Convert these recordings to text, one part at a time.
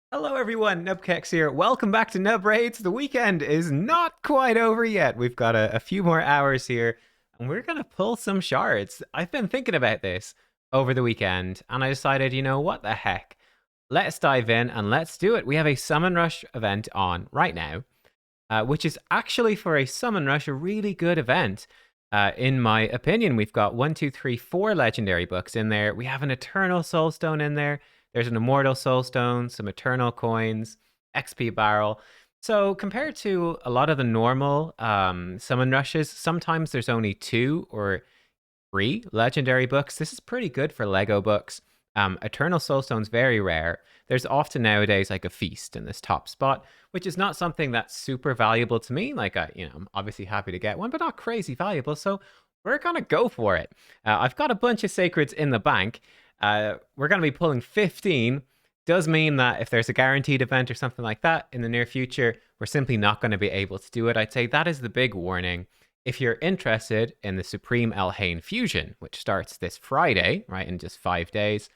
Hello everyone, nubkeks here. Welcome back to Nub Raids. The weekend is not quite over yet. We've got a few more hours here, and we're gonna pull some shards. I've been thinking about this over the weekend, and I decided, what the heck? Let's dive in and let's do it. We have a Summon Rush event on right now, which is actually for a Summon Rush, a really good event. In my opinion, we've got 4 legendary books in there. We have an Eternal Soulstone in there. There's an Immortal Soulstone, some Eternal Coins, XP Barrel. So compared to a lot of the normal Summon Rushes, sometimes there's only 2 or 3 legendary books. This is pretty good for Lego books. Eternal Soulstone's very rare. There's often nowadays like a feast in this top spot, which is not something that's super valuable to me. Like, I'm obviously happy to get one, but not crazy valuable. So we're gonna go for it. I've got a bunch of sacreds in the bank. We're gonna be pulling 15. Does mean that if there's a guaranteed event or something like that in the near future, we're simply not going to be able to do it. I'd say that is the big warning. If you're interested in the Supreme Elhain Fusion, which starts this Friday, right, in just 5 days,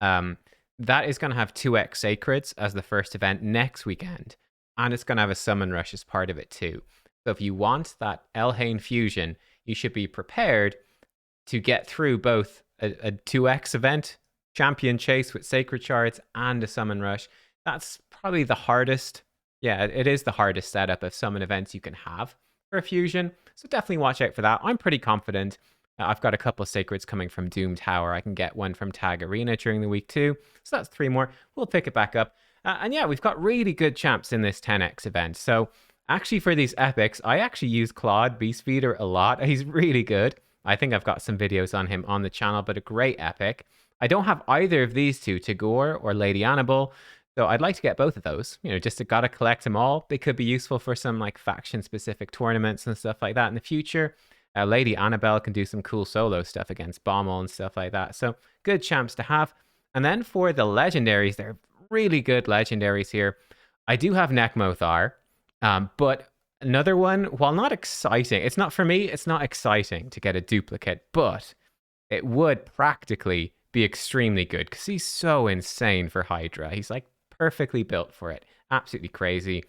that is going to have 2x Sacreds as the first event next weekend. And it's going to have a Summon Rush as part of it too. So if you want that Elhain Fusion, you should be prepared to get through both a 2x event, Champion Chase with Sacred Shards, and a Summon Rush. That's probably the hardest. Yeah, it is the hardest setup of summon events you can have for a fusion. So definitely watch out for that. I'm pretty confident. I've got a couple of Sacreds coming from Doom Tower. I can get one from Tag Arena during the week too. So that's 3 more. We'll pick it back up. And yeah, we've got really good champs in this 10x event. So actually for these epics, I actually use Claude Beastfeeder a lot. He's really good. I think I've got some videos on him on the channel, but a great epic. I don't have either of these two, Tagore or Lady Annabelle, so I'd like to get both of those. Just to gotta collect them all. They could be useful for some like faction-specific tournaments and stuff like that in the future. Lady Annabelle can do some cool solo stuff against Bommel and stuff like that. So good champs to have. And then for the legendaries, they're really good legendaries here. I do have Nekmothar, but another one, while not exciting, it's not for me, it's not exciting to get a duplicate, but it would practically be extremely good because he's so insane for Hydra. He's like perfectly built for it. Absolutely crazy.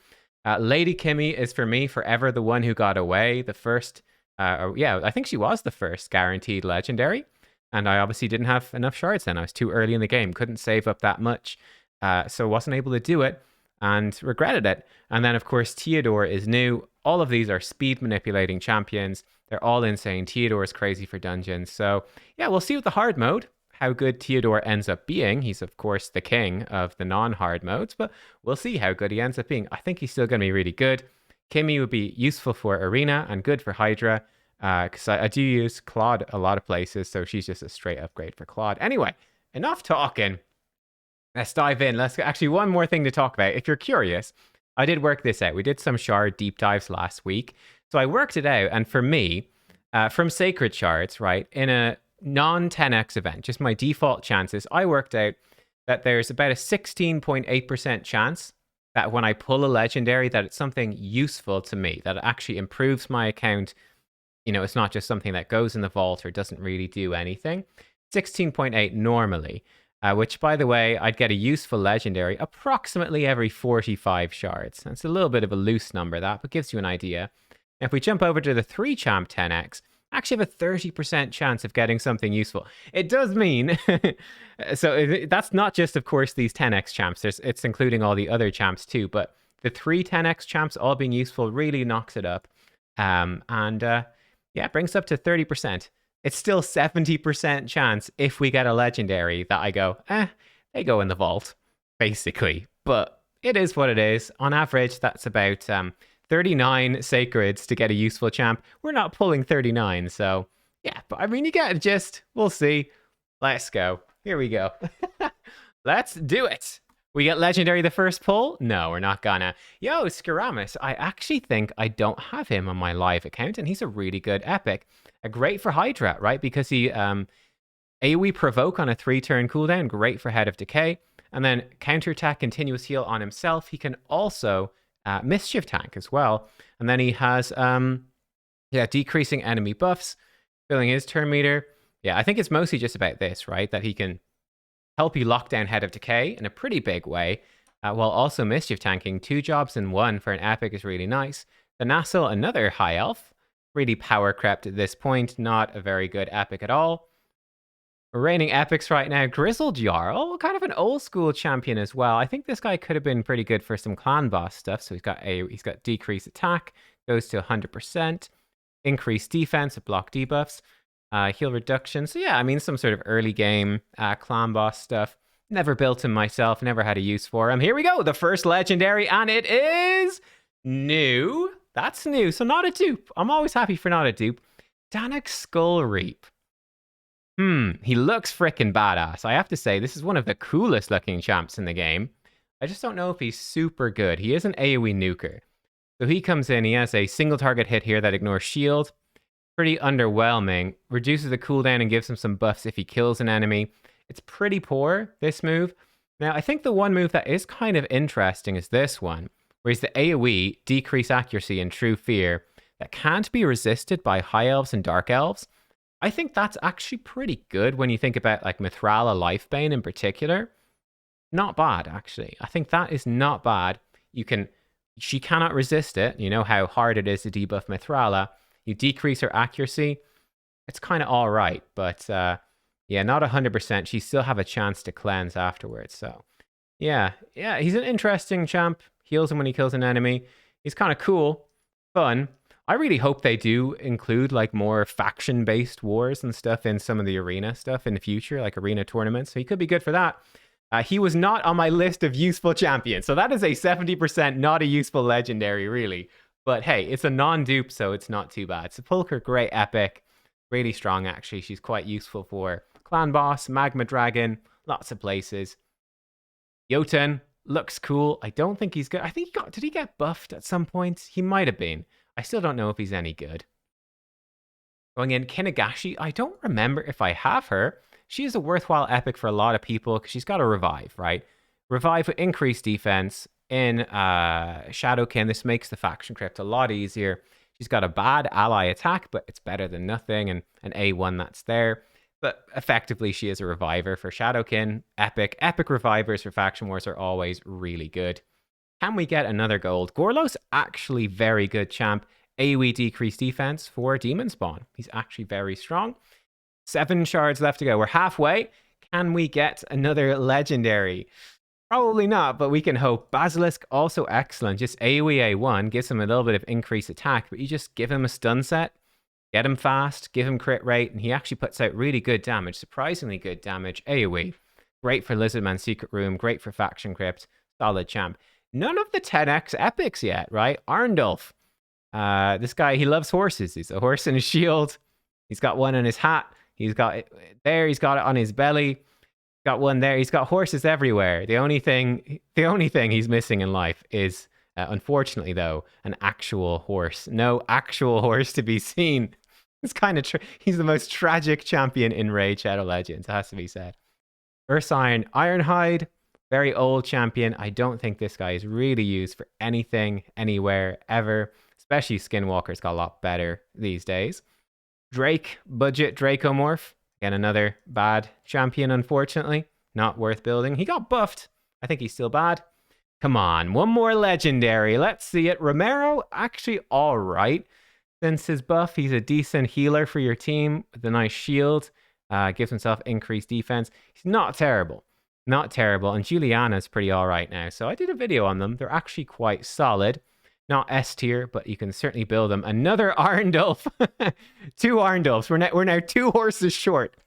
Lady Kimmy is for me forever the one who got away. The first, yeah, I think she was the first guaranteed legendary. And I obviously didn't have enough shards then. I was too early in the game, couldn't save up that much. So wasn't able to do it and regretted it. And then, of course, Theodore is new. All of these are speed manipulating champions. They're all insane. Theodore is crazy for dungeons. So yeah, we'll see with the hard mode how good Theodore ends up being. He's, of course, the king of the non-hard modes, but we'll see how good he ends up being. I think he's still going to be really good. Kimmy would be useful for Arena and good for Hydra, because I do use Claude a lot of places, so she's just a straight upgrade for Claude. Anyway, enough talking. Let's dive in. Actually, one more thing to talk about. If you're curious, I did work this out. We did some shard deep dives last week. So I worked it out, and for me, from Sacred Shards, right, in a non-10x event, just my default chances, I worked out that there's about a 16.8% chance that when I pull a legendary, that it's something useful to me, that it actually improves my account. It's not just something that goes in the vault or doesn't really do anything. 16.8 normally, which, by the way, I'd get a useful legendary approximately every 45 shards. That's a little bit of a loose number, that, but gives you an idea. If we jump over to the 3 champ 10x, I actually have a 30% chance of getting something useful. It does mean, so that's not just, of course, these 10x champs. It's including all the other champs too, but the 3 10x champs all being useful really knocks it up. Yeah, it brings up to 30%. It's still 70% chance if we get a legendary that I go, they go in the vault, basically. But it is what it is. On average, that's about 39 sacreds to get a useful champ. We're not pulling 39, so yeah. But I mean, you get a gist. We'll see. Let's go. Here we go. Let's do it. We get legendary the first pull? No, we're not gonna. Yo, Skiramis, I actually think I don't have him on my live account, and he's a really good epic. Great for Hydra, right? Because he AoE provoke on a 3-turn cooldown, great for Head of Decay. And then counterattack, continuous heal on himself. He can also Mischief Tank as well. And then he has decreasing enemy buffs, filling his turn meter. Yeah, I think it's mostly just about this, right? That he can help you lock down Head of Decay in a pretty big way. while also mischief tanking. 2 jobs in 1 for an epic is really nice. The Nassel, another high elf. Really power crept at this point. Not a very good epic at all. Reigning epics right now. Grizzled Jarl, kind of an old school champion as well. I think this guy could have been pretty good for some clan boss stuff. So he's got decreased attack, goes to 100%, increased defense with block debuffs, heal reduction. So yeah, I mean some sort of early game clan boss stuff. Never built him myself, never had a use for him. Here we go, the first legendary, and it is new. That's new, so not a dupe. I'm always happy for not a dupe. Danik Skull Reap. He looks freaking badass. I have to say, this is one of the coolest looking champs in the game. I just don't know if he's super good. He is an AoE nuker. So he comes in, he has a single target hit here that ignores shield. Pretty underwhelming. Reduces the cooldown and gives him some buffs if he kills an enemy. It's pretty poor, this move. Now, I think the one move that is kind of interesting is this one, where he's the AoE, decrease accuracy and true fear, that can't be resisted by high elves and dark elves. I think that's actually pretty good when you think about like Mithrala Lifebane in particular. Not bad, actually. I think that is not bad. She cannot resist it. You know how hard it is to debuff Mithrala. You decrease her accuracy. It's kind of all right, but yeah, not 100%. She still have a chance to cleanse afterwards. So yeah, he's an interesting champ. Heals him when he kills an enemy. He's kind of cool, fun. I really hope they do include like more faction-based wars and stuff in some of the arena stuff in the future, like arena tournaments. So he could be good for that. He was not on my list of useful champions. So that is a 70% not a useful legendary, really. But hey, it's a non-dupe, so it's not too bad. Sepulchre, great epic. Really strong, actually. She's quite useful for clan boss, magma dragon, lots of places. Jotun looks cool. I don't think he's good. I think did he get buffed at some point? He might have been. I still don't know if he's any good. Going in, Kinagashi. I don't remember if I have her. She is a worthwhile epic for a lot of people because she's got a revive, right? Revive with increased defense in Shadowkin. This makes the faction crypt a lot easier. She's got a bad ally attack, but it's better than nothing, and an A1 that's there. But effectively, she is a reviver for Shadowkin. Epic revivers for faction wars are always really good. Can we get another gold? Gorlos, actually very good champ. AoE decreased defense for Demon Spawn. He's actually very strong. 7 shards left to go. We're halfway. Can we get another legendary? Probably not, but we can hope. Basilisk, also excellent. Just AoE A1 gives him a little bit of increased attack, but you just give him a stun set, get him fast, give him crit rate, and he actually puts out really good damage. Surprisingly good damage. AoE. Great for Lizardman's Secret Room. Great for Faction Crypt. Solid champ. None of the 10x epics yet, right? Arndulf. This guy, he loves horses. He's a horse in his shield. He's got one in his hat. He's got it there. He's got it on his belly. Got one there. He's got horses everywhere. The only thing he's missing in life is, unfortunately though, an actual horse. No actual horse to be seen. It's kind of he's the most tragic champion in Raid Shadow Legends. It has to be said. Ursine Ironhide. Very old champion. I don't think this guy is really used for anything, anywhere, ever. Especially Skinwalker's got a lot better these days. Drake, budget Dracomorph. Again, another bad champion, unfortunately. Not worth building. He got buffed. I think he's still bad. Come on, one more legendary. Let's see it. Romero, actually all right. Since his buff, he's a decent healer for your team with a nice shield. Gives himself increased defense. He's not terrible. Not terrible. And Juliana's pretty all right now. So I did a video on them. They're actually quite solid. Not S tier, but you can certainly build them. Another Arndulf. 2 Arndulfs. We're now 2 horses short.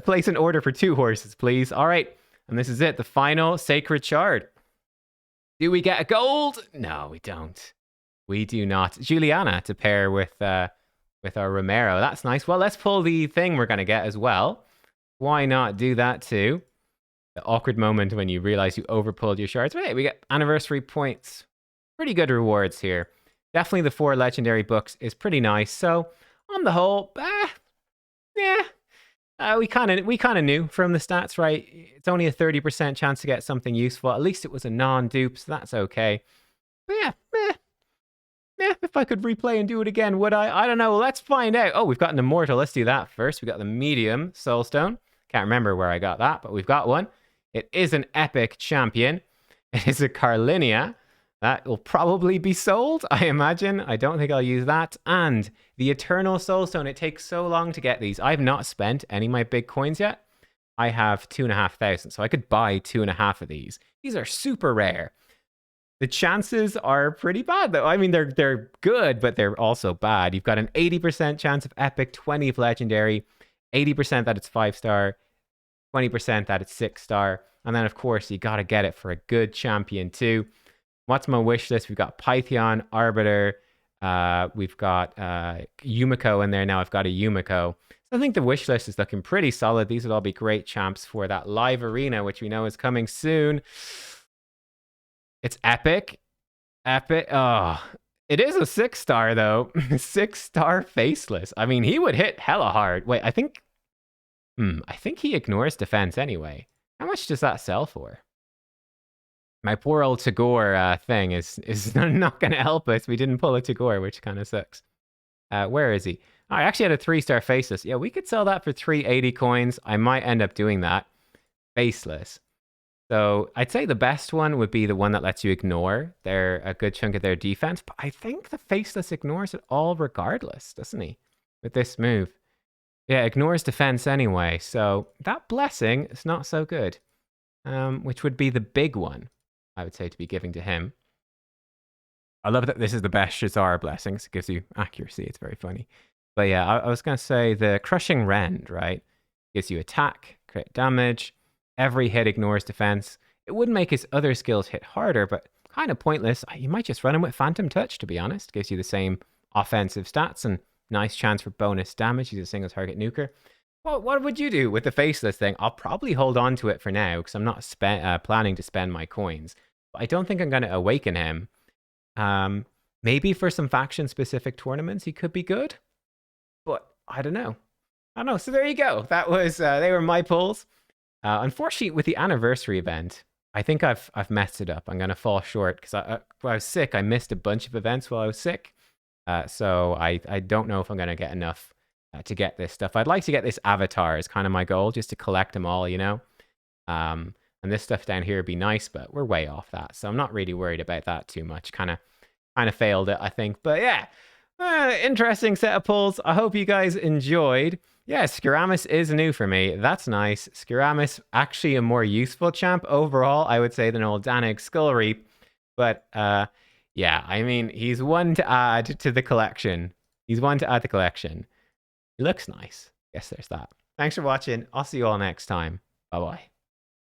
Place an order for 2 horses, please. All right. And this is it. The final Sacred Shard. Do we get a gold? No, we don't. We do not. Juliana to pair with our Romero. That's nice. Well, let's pull the thing we're going to get as well. Why not do that too? The awkward moment when you realize you overpulled your shards. But hey, we get anniversary points. Pretty good rewards here. Definitely the 4 legendary books is pretty nice. So on the whole, we kind of knew from the stats, right? It's only a 30% chance to get something useful. At least it was a non-dupe, so that's okay. But yeah, if I could replay and do it again, would I? I don't know. Let's find out. Oh, we've got an immortal. Let's do that first. We got the medium soulstone. Can't remember where I got that, but we've got one. It is an epic champion. It is a Carlinia. That will probably be sold, I imagine. I don't think I'll use that. And the Eternal Soulstone. It takes so long to get these. I've not spent any of my big coins yet. I have 2,500, so I could buy 2.5 of these. These are super rare. The chances are pretty bad, though. I mean, they're good, but they're also bad. You've got an 80% chance of epic, 20 of legendary, 80% that it's 5-star, 20% that it's 6-star, and then of course you gotta get it for a good champion too. What's my wish list? We've got Pythion, Arbiter, we've got Yumiko in there now. I've got a Yumiko. So I think the wish list is looking pretty solid. These would all be great champs for that live arena, which we know is coming soon. It's epic. Epic. Oh, it is a 6-star though. 6-star faceless. I mean, he would hit hella hard. Wait, I think he ignores defense anyway. How much does that sell for? My poor old Tagore thing is not going to help us. We didn't pull a Tagore, which kind of sucks. Where is he? Oh, I actually had a 3-star faceless. Yeah, we could sell that for 380 coins. I might end up doing that. Faceless. So I'd say the best one would be the one that lets you ignore a good chunk of their defense. But I think the faceless ignores it all regardless, doesn't he? With this move. Yeah, ignores defense anyway. So that blessing is not so good. Which would be the big one, I would say, to be giving to him. I love that this is the best Shazar blessings. It gives you accuracy. It's very funny. But yeah, I was going to say the Crushing Rend, right? Gives you attack, crit damage. Every hit ignores defense. It would make his other skills hit harder, but kind of pointless. You might just run him with Phantom Touch, to be honest. Gives you the same offensive stats and nice chance for bonus damage. He's a single target nuker. Well, what would you do with the faceless thing? I'll probably hold on to it for now because I'm not planning to spend my coins. But I don't think I'm going to awaken him. Maybe for some faction-specific tournaments, he could be good. But I don't know. So there you go. That was they were my pulls. Unfortunately, with the anniversary event, I think I've messed it up. I'm going to fall short because when I was sick, I missed a bunch of events while I was sick. So I don't know if I'm going to get enough to get this stuff. I'd like to get this avatar is kind of my goal, just to collect them all, you know? And this stuff down here would be nice, but we're way off that. So I'm not really worried about that too much. Kind of failed it, I think. But yeah, interesting set of pulls. I hope you guys enjoyed. Yeah, Skiramis is new for me. That's nice. Skiramis, actually a more useful champ overall, I would say, than old Danig Skullreap. But yeah, I mean, he's one to add to the collection. He looks nice. Guess there's that. Thanks for watching. I'll see you all next time. Bye-bye.